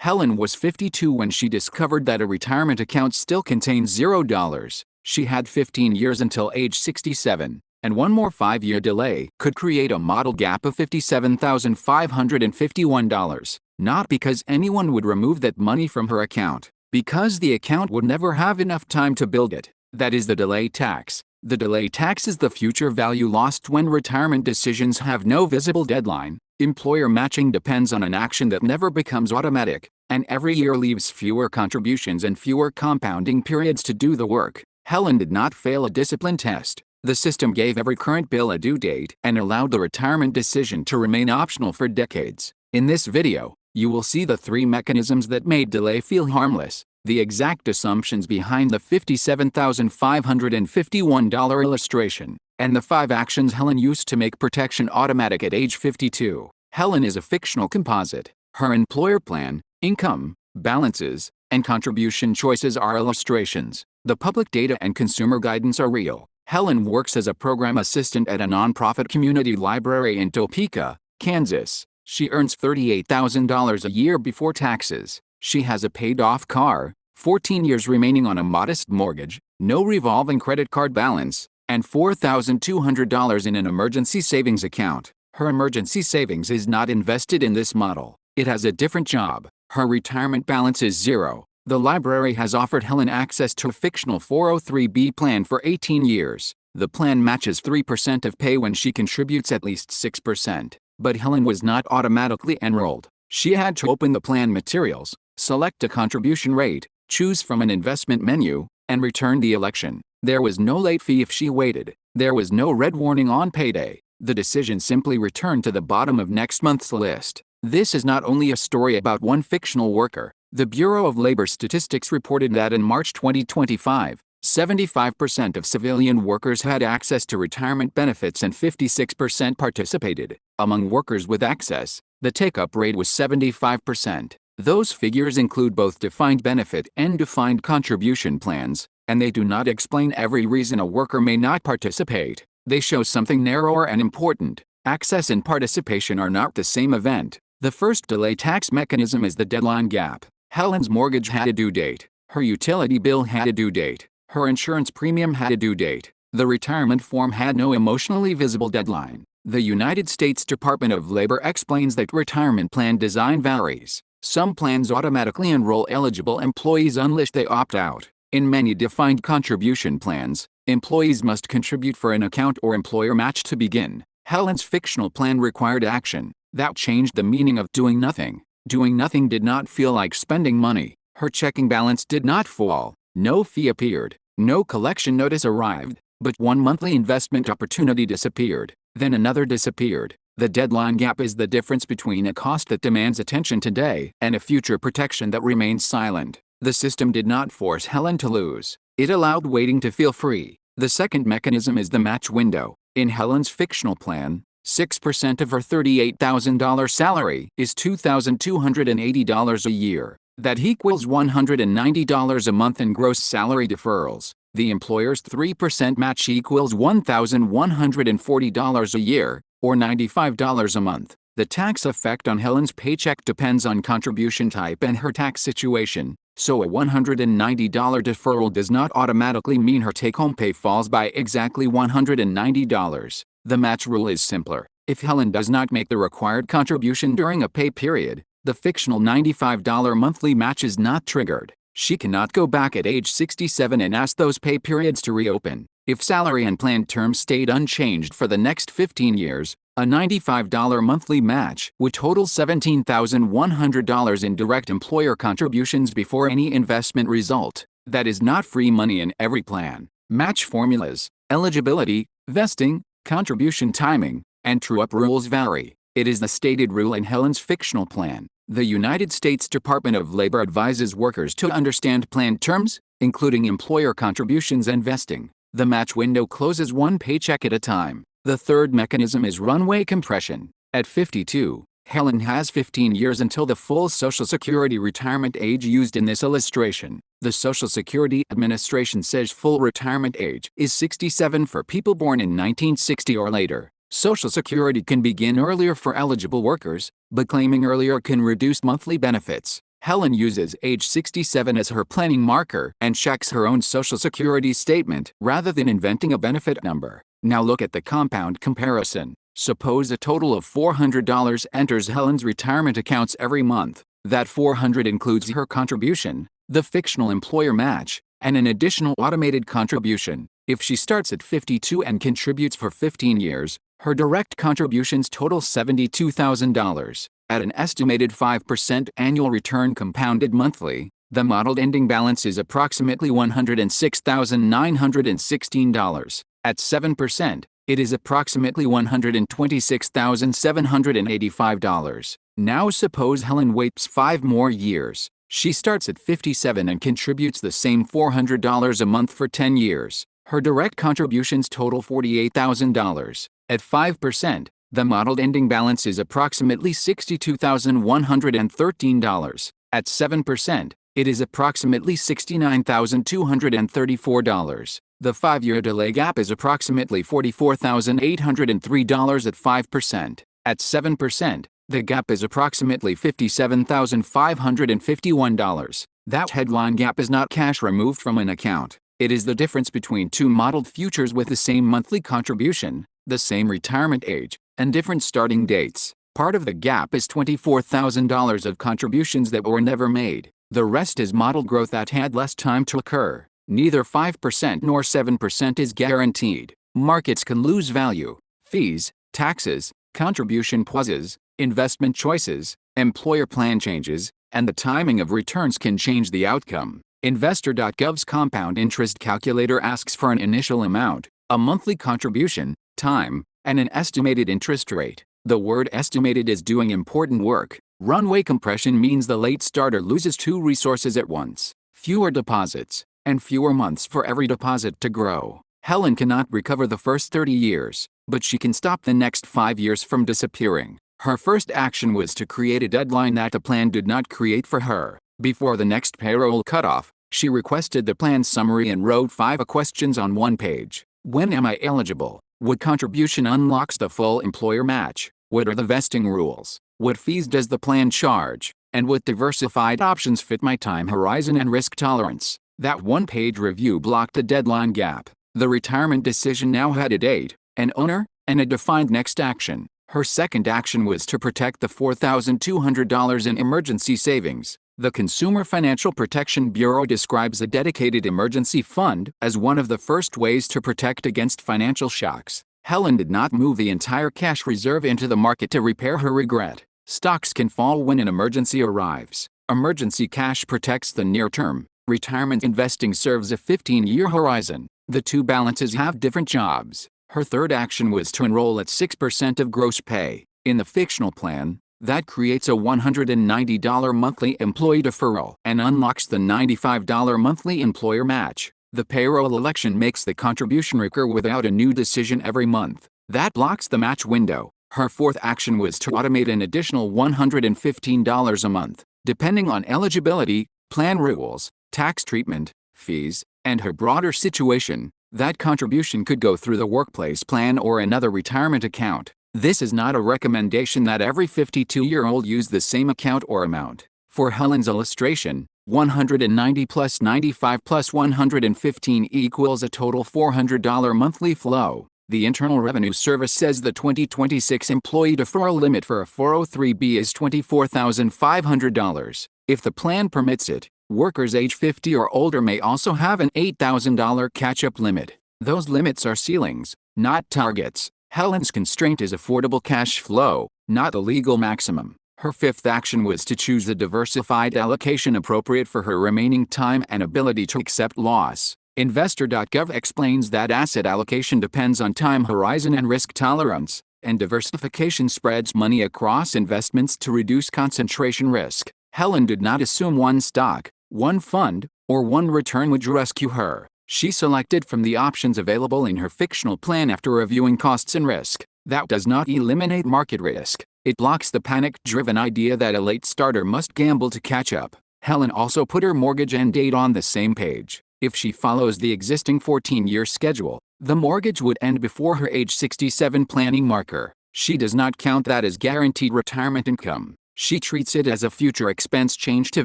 Helen was 52 when she discovered that a retirement account still contained $0. She had 15 years until age 67, and one more 5-year delay could create a model gap of $57,551. Not because anyone would remove that money from her account, because the account would never have enough time to build it. That is the delay tax. The delay tax is the future value lost when retirement decisions have no visible deadline. Employer matching depends on an action that never becomes automatic, and every year leaves fewer contributions and fewer compounding periods to do the work. Helen did not fail a discipline test. The system gave every current bill a due date and allowed the retirement decision to remain optional for decades. In this video, you will see the 3 mechanisms that made delay feel harmless, the exact assumptions behind the $57,551 illustration, and the 5 actions Helen used to make protection automatic at age 52. Helen is a fictional composite. Her employer plan, income, balances, and contribution choices are illustrations. The public data and consumer guidance are real. Helen works as a program assistant at a nonprofit community library in Topeka, Kansas. She earns $38,000 a year before taxes. She has a paid-off car, 14 years remaining on a modest mortgage, no revolving credit card balance, and $4,200 in an emergency savings account. Her emergency savings is not invested in this model. It has a different job. Her retirement balance is $0. The library has offered Helen access to a fictional 403(b) plan for 18 years. The plan matches 3% of pay when she contributes at least 6%. But Helen was not automatically enrolled. She had to open the plan materials, select a contribution rate, choose from an investment menu, and return the election. There was no late fee if she waited. There was no red warning on payday. The decision simply returned to the bottom of next month's list. This is not only a story about one fictional worker. The Bureau of Labor Statistics reported that in March 2025, 75% of civilian workers had access to retirement benefits and 56% participated. Among workers with access, the take-up rate was 75%. Those figures include both defined benefit and defined contribution plans, and they do not explain every reason a worker may not participate. They show something narrower and important. Access and participation are not the same event. The first delay tax mechanism is the deadline gap. Helen's mortgage had a due date. Her utility bill had a due date. Her insurance premium had a due date. The retirement form had no emotionally visible deadline. The United States Department of Labor explains that retirement plan design varies. Some plans automatically enroll eligible employees unless they opt out. In many defined contribution plans, employees must contribute for an account or employer match to begin. Helen's fictional plan required action. That changed the meaning of doing nothing. Doing nothing did not feel like spending money. Her checking balance did not fall. No fee appeared. No collection notice arrived. But one monthly investment opportunity disappeared. Then another disappeared. The deadline gap is the difference between a cost that demands attention today and a future protection that remains silent. The system did not force Helen to lose. It allowed waiting to feel free. The second mechanism is the match window. In Helen's fictional plan, 6% of her $38,000 salary is $2,280 a year. That equals $190 a month in gross salary deferrals. The employer's 3% match equals $1,140 a year, or $95 a month. The tax effect on Helen's paycheck depends on contribution type and her tax situation, so a $190 deferral does not automatically mean her take-home pay falls by exactly $190. The match rule is simpler. If Helen does not make the required contribution during a pay period, the fictional $95 monthly match is not triggered. She cannot go back at age 67 and ask those pay periods to reopen. If salary and plan terms stayed unchanged for the next 15 years, a $95 monthly match would total $17,100 in direct employer contributions before any investment result. That is not free money in every plan. Match formulas, eligibility, vesting, contribution timing, and true-up rules vary. It is the stated rule in Helen's fictional plan. The United States Department of Labor advises workers to understand plan terms, including employer contributions and vesting. The match window closes one paycheck at a time. The third mechanism is runway compression. At 52, Helen has 15 years until the full Social Security retirement age used in this illustration. The Social Security Administration says full retirement age is 67 for people born in 1960 or later. Social Security can begin earlier for eligible workers, but claiming earlier can reduce monthly benefits. Helen uses age 67 as her planning marker and checks her own Social Security statement rather than inventing a benefit number. Now look at the compound comparison. Suppose a total of $400 enters Helen's retirement accounts every month. That $400 includes her contribution, the fictional employer match, and an additional automated contribution. If she starts at 52 and contributes for 15 years, her direct contributions total $72,000. At an estimated 5% annual return compounded monthly, the modeled ending balance is approximately $106,916. At 7%, it is approximately $126,785. Now suppose Helen waits 5 more years. She starts at 57 and contributes the same $400 a month for 10 years. Her direct contributions total $48,000. At 5%, the modeled ending balance is approximately $62,113. At 7%, it is approximately $69,234. The 5-year delay gap is approximately $44,803 at 5%. At 7%, the gap is approximately $57,551. That headline gap is not cash removed from an account. It is the difference between two modeled futures with the same monthly contribution, the same retirement age, and different starting dates. Part of the gap is $24,000 of contributions that were never made. The rest is modeled growth that had less time to occur. Neither 5% nor 7% is guaranteed. Markets can lose value. Fees, taxes, contribution pauses, investment choices, employer plan changes, and the timing of returns can change the outcome. Investor.gov's compound interest calculator asks for an initial amount, a monthly contribution, time, and an estimated interest rate. The word estimated is doing important work. Runway compression means the late starter loses 2 resources at once: fewer deposits, and fewer months for every deposit to grow. Helen cannot recover the first 30 years, but she can stop the next 5 years from disappearing. Her first action was to create a deadline that the plan did not create for her. Before the next payroll cutoff, she requested the plan summary and wrote 5 questions on one page. When am I eligible? What contribution unlocks the full employer match? What are the vesting rules? What fees does the plan charge? And what diversified options fit my time horizon and risk tolerance? That one-page review blocked the deadline gap. The retirement decision now had a date, an owner, and a defined next action. Her second action was to protect the $4,200 in emergency savings. The Consumer Financial Protection Bureau describes a dedicated emergency fund as one of the first ways to protect against financial shocks. Helen did not move the entire cash reserve into the market to repair her regret. Stocks can fall when an emergency arrives. Emergency cash protects the near term. Retirement investing serves a 15-year horizon. The two balances have different jobs. Her third action was to enroll at 6% of gross pay. In the fictional plan, that creates a $190 monthly employee deferral and unlocks the $95 monthly employer match. The payroll election makes the contribution recur without a new decision every month. That blocks the match window. Her fourth action was to automate an additional $115 a month. Depending on eligibility, plan rules, tax treatment, fees, and her broader situation, that contribution could go through the workplace plan or another retirement account. This is not a recommendation that every 52-year-old use the same account or amount. For Helen's illustration, 190 plus 95 plus 115 equals a total $400 monthly flow. The Internal Revenue Service says the 2026 employee deferral limit for a 403(b) is $24,500. If the plan permits it, workers age 50 or older may also have an $8,000 catch-up limit. Those limits are ceilings, not targets. Helen's constraint is affordable cash flow, not a legal maximum. Her fifth action was to choose a diversified allocation appropriate for her remaining time and ability to accept loss. Investor.gov explains that asset allocation depends on time horizon and risk tolerance, and diversification spreads money across investments to reduce concentration risk. Helen did not assume one stock, one fund, or one return would rescue her. She selected from the options available in her fictional plan after reviewing costs and risk. That does not eliminate market risk. It blocks the panic-driven idea that a late starter must gamble to catch up. Helen also put her mortgage end date on the same page. If she follows the existing 14-year schedule, the mortgage would end before her age 67 planning marker. She does not count that as guaranteed retirement income. She treats it as a future expense change to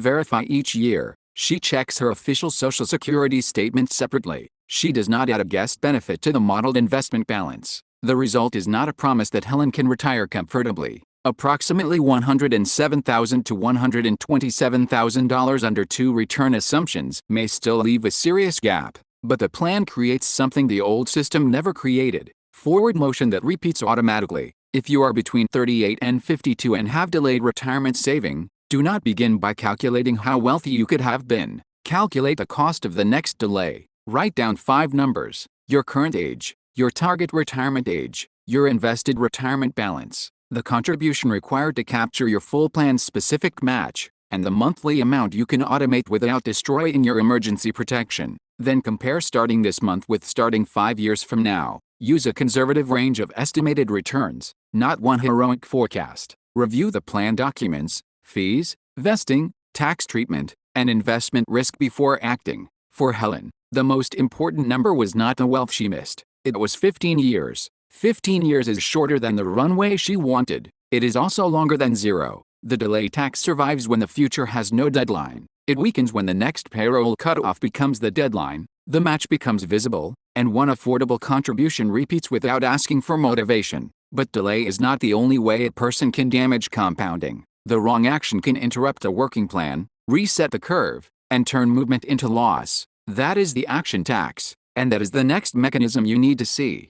verify each year. She checks her official Social Security statement separately. She does not add a guest benefit to the modeled investment balance. The result is not a promise that Helen can retire comfortably. Approximately $107,000 to $127,000 under two return assumptions may still leave a serious gap, but the plan creates something the old system never created: forward motion that repeats automatically. If you are between 38 and 52 and have delayed retirement saving, do not begin by calculating how wealthy you could have been. Calculate the cost of the next delay. Write down 5 numbers: your current age, your target retirement age, your invested retirement balance, the contribution required to capture your full plan's specific match, and the monthly amount you can automate without destroying your emergency protection. Then compare starting this month with starting 5 years from now. Use a conservative range of estimated returns, not one heroic forecast. Review the plan documents, fees, vesting, tax treatment, and investment risk before acting. For Helen, the most important number was not the wealth she missed. It was 15 years. 15 years is shorter than the runway she wanted. It is also longer than 0. The delay tax survives when the future has no deadline. It weakens when the next payroll cutoff becomes the deadline, the match becomes visible, and one affordable contribution repeats without asking for motivation. But delay is not the only way a person can damage compounding. The wrong action can interrupt a working plan, reset the curve, and turn movement into loss. That is the action tax, and that is the next mechanism you need to see.